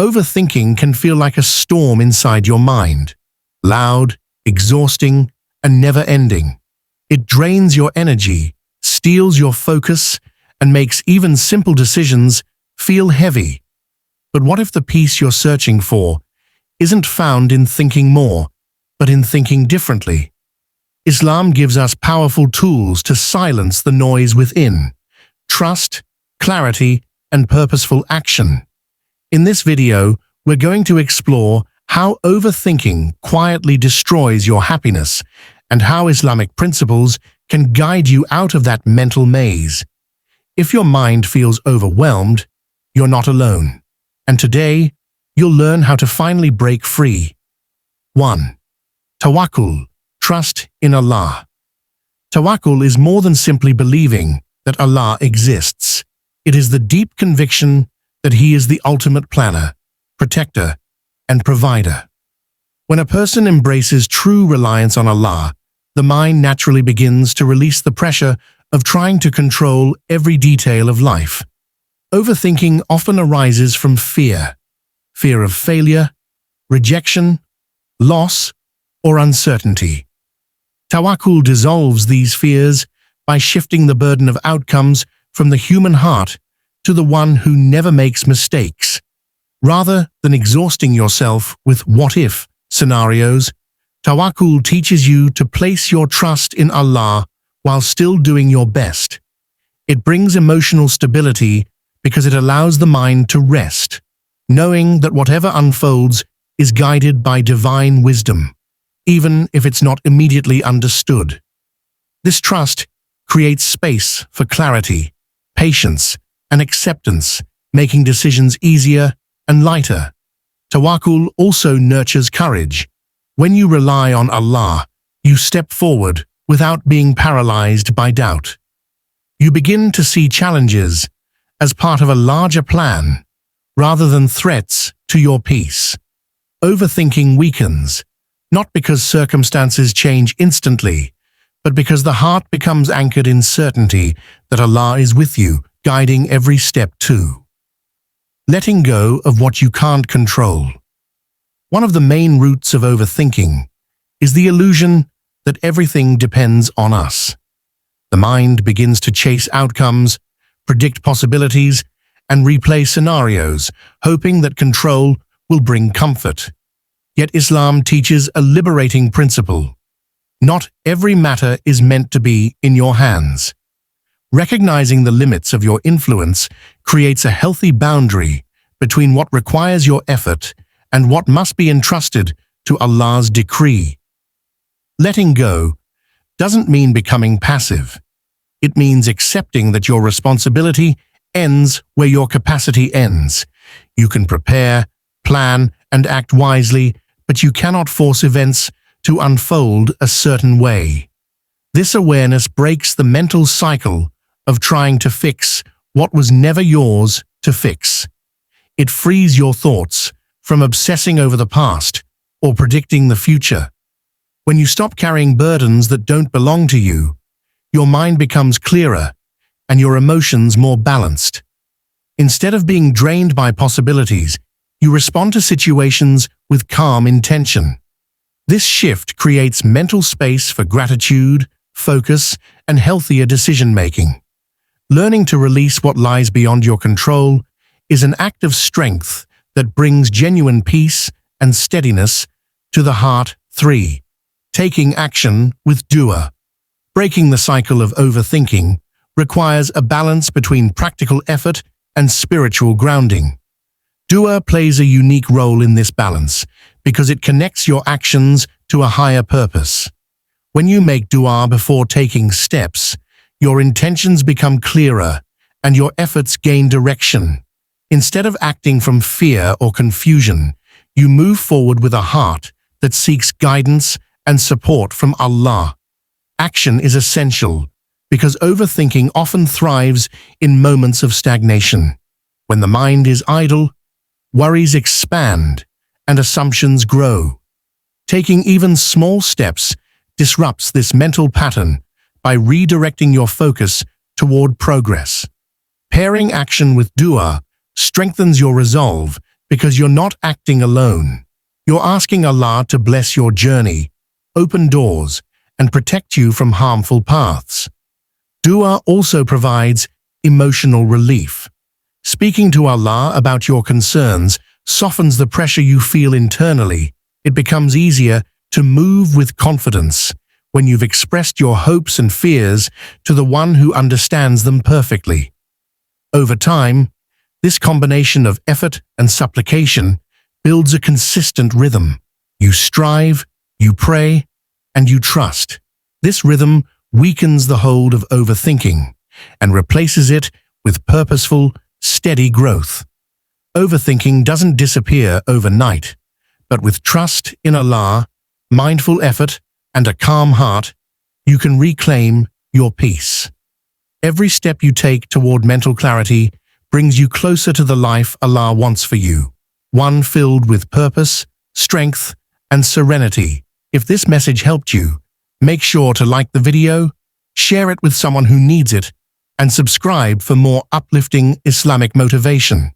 Overthinking can feel like a storm inside your mind, loud, exhausting, and never-ending. It drains your energy, steals your focus, and makes even simple decisions feel heavy. But what if the peace you're searching for isn't found in thinking more, but in thinking differently? Islam gives us powerful tools to silence the noise within: trust, clarity, and purposeful action. In this video, we're going to explore how overthinking quietly destroys your happiness and how Islamic principles can guide you out of that mental maze. If your mind feels overwhelmed, you're not alone. And today, you'll learn how to finally break free. 1. Tawakkul, trust in Allah. Tawakkul is more than simply believing that Allah exists. It is the deep conviction that He is the ultimate planner, protector, and provider. When a person embraces true reliance on Allah, the mind naturally begins to release the pressure of trying to control every detail of life. Overthinking often arises from fear of failure, rejection, loss, or uncertainty. Tawakkul dissolves these fears by shifting the burden of outcomes from the human heart to the one who never makes mistakes. Rather than exhausting yourself with what-if scenarios, Tawakkul teaches you to place your trust in Allah while still doing your best. It brings emotional stability because it allows the mind to rest, knowing that whatever unfolds is guided by divine wisdom, even if it's not immediately understood. This trust creates space for clarity, patience, and acceptance, making decisions easier and lighter. Tawakkul also nurtures courage. When you rely on Allah, you step forward without being paralyzed by doubt. You begin to see challenges as part of a larger plan, rather than threats to your peace. Overthinking weakens, not because circumstances change instantly, but because the heart becomes anchored in certainty that Allah is with you, guiding every step too. Letting go of what you can't control. One of the main roots of overthinking is the illusion that everything depends on us. The mind begins to chase outcomes, predict possibilities, and replay scenarios, hoping that control will bring comfort. Yet Islam teaches a liberating principle. Not every matter is meant to be in your hands. Recognizing the limits of your influence creates a healthy boundary between what requires your effort and what must be entrusted to Allah's decree. Letting go doesn't mean becoming passive. It means accepting that your responsibility ends where your capacity ends. You can prepare, plan, and act wisely, but you cannot force events to unfold a certain way. This awareness breaks the mental cycle of trying to fix what was never yours to fix. It frees your thoughts from obsessing over the past or predicting the future. When you stop carrying burdens that don't belong to you, your mind becomes clearer and your emotions more balanced. Instead of being drained by possibilities, you respond to situations with calm intention. This shift creates mental space for gratitude, focus, and healthier decision-making. Learning to release what lies beyond your control is an act of strength that brings genuine peace and steadiness to the heart. 3. Taking action with dua. Breaking the cycle of overthinking requires a balance between practical effort and spiritual grounding. Dua plays a unique role in this balance because it connects your actions to a higher purpose. When you make dua before taking steps, your intentions become clearer and your efforts gain direction. Instead of acting from fear or confusion, you move forward with a heart that seeks guidance and support from Allah. Action is essential because overthinking often thrives in moments of stagnation. When the mind is idle, worries expand and assumptions grow. Taking even small steps disrupts this mental pattern by redirecting your focus toward progress. Pairing action with dua strengthens your resolve because you're not acting alone. You're asking Allah to bless your journey, open doors, and protect you from harmful paths. Dua also provides emotional relief. Speaking to Allah about your concerns softens the pressure you feel internally. It becomes easier to move with confidence when you've expressed your hopes and fears to the one who understands them perfectly. Over time, this combination of effort and supplication builds a consistent rhythm. You strive, you pray, and you trust. This rhythm weakens the hold of overthinking and replaces it with purposeful, steady growth. Overthinking doesn't disappear overnight, but with trust in Allah, mindful effort, and a calm heart, you can reclaim your peace. Every step you take toward mental clarity brings you closer to the life Allah wants for you, one filled with purpose, strength, and serenity. If this message helped you, make sure to like the video, share it with someone who needs it, and subscribe for more uplifting Islamic motivation.